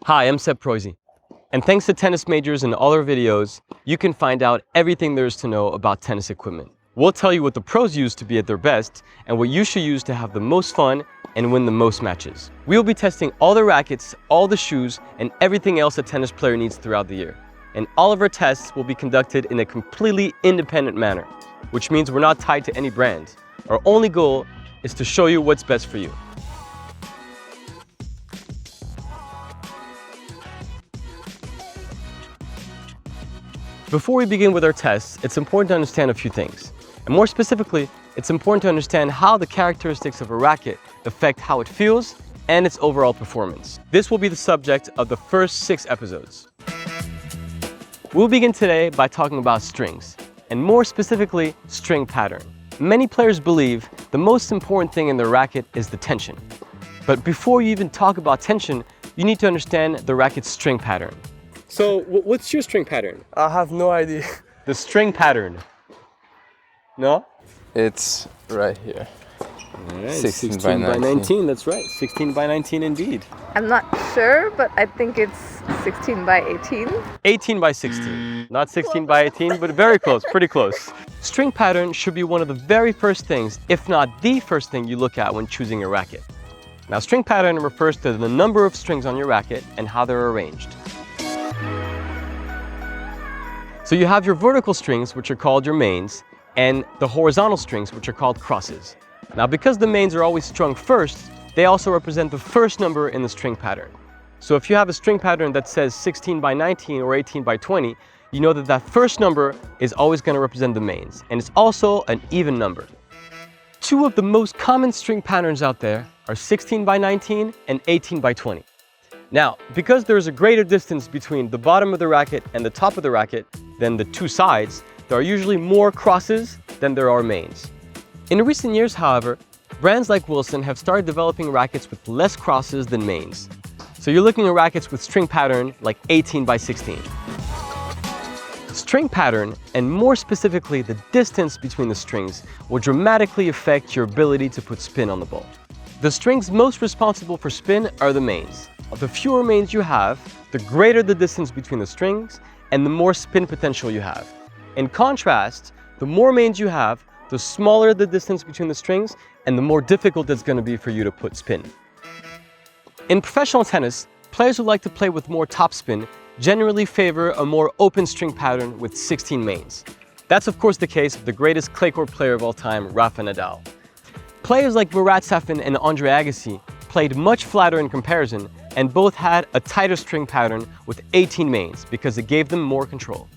Hi, I'm Seb Proisy, and thanks to tennis majors and all our videos, you can find out everything there is to know about tennis equipment. We'll tell you what the pros use to be at their best and what you should use to have the most fun and win the most matches. We'll be testing all the rackets, all the shoes, and everything else a tennis player needs throughout the year. And all of our tests will be conducted in a completely independent manner, which means we're not tied to any brand. Our only goal is to show you what's best for you. Before we begin with our tests, it's important to understand a few things. And more specifically, it's important to understand how the characteristics of a racket affect how it feels and its overall performance. This will be the subject of the first 6 episodes. We'll begin today by talking about strings, and more specifically, string pattern. Many players believe the most important thing in the racket is the tension. But before you even talk about tension, you need to understand the racket's string pattern. So, what's your string pattern? I have no idea. The string pattern. No? It's right here. All right, 16 by 19, that's right. 16 by 19 indeed. I'm not sure, but I think it's 16 by 18. 18 by 16. Not 16 by 18, but very close, pretty close. String pattern should be one of the very first things, if not the first thing you look at when choosing a racket. Now, string pattern refers to the number of strings on your racket and how they're arranged. So you have your vertical strings, which are called your mains, and the horizontal strings, which are called crosses. Now, because the mains are always strung first, they also represent the first number in the string pattern. So if you have a string pattern that says 16 by 19 or 18 by 20, you know that that first number is always going to represent the mains, and it's also an even number. 2 of the most common string patterns out there are 16 by 19 and 18 by 20. Now, because there's a greater distance between the bottom of the racket and the top of the racket than the 2 sides, there are usually more crosses than there are mains. In recent years, however, brands like Wilson have started developing rackets with less crosses than mains. So you're looking at rackets with string pattern like 18 by 16. String pattern, and more specifically the distance between the strings, will dramatically affect your ability to put spin on the ball. The strings most responsible for spin are the mains. The fewer mains you have, the greater the distance between the strings and the more spin potential you have. In contrast, the more mains you have, the smaller the distance between the strings and the more difficult it's going to be for you to put spin. In professional tennis, players who like to play with more topspin generally favor a more open string pattern with 16 mains. That's of course the case of the greatest clay court player of all time, Rafa Nadal. Players like Murat Safin and Andre Agassi played much flatter in comparison, and both had a tighter string pattern with 18 mains because it gave them more control.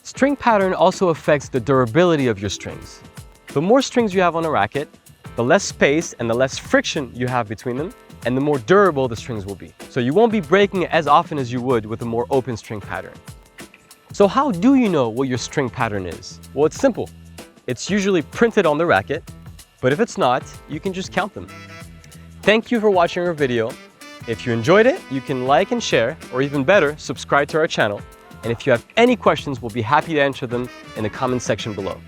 String pattern also affects the durability of your strings. The more strings you have on a racket, the less space and the less friction you have between them, and the more durable the strings will be. So you won't be breaking as often as you would with a more open string pattern. So how do you know what your string pattern is? Well, it's simple. It's usually printed on the racket, but if it's not, you can just count them. Thank you for watching our video. If you enjoyed it, you can like and share, or even better, subscribe to our channel. And if you have any questions, we'll be happy to answer them in the comment section below.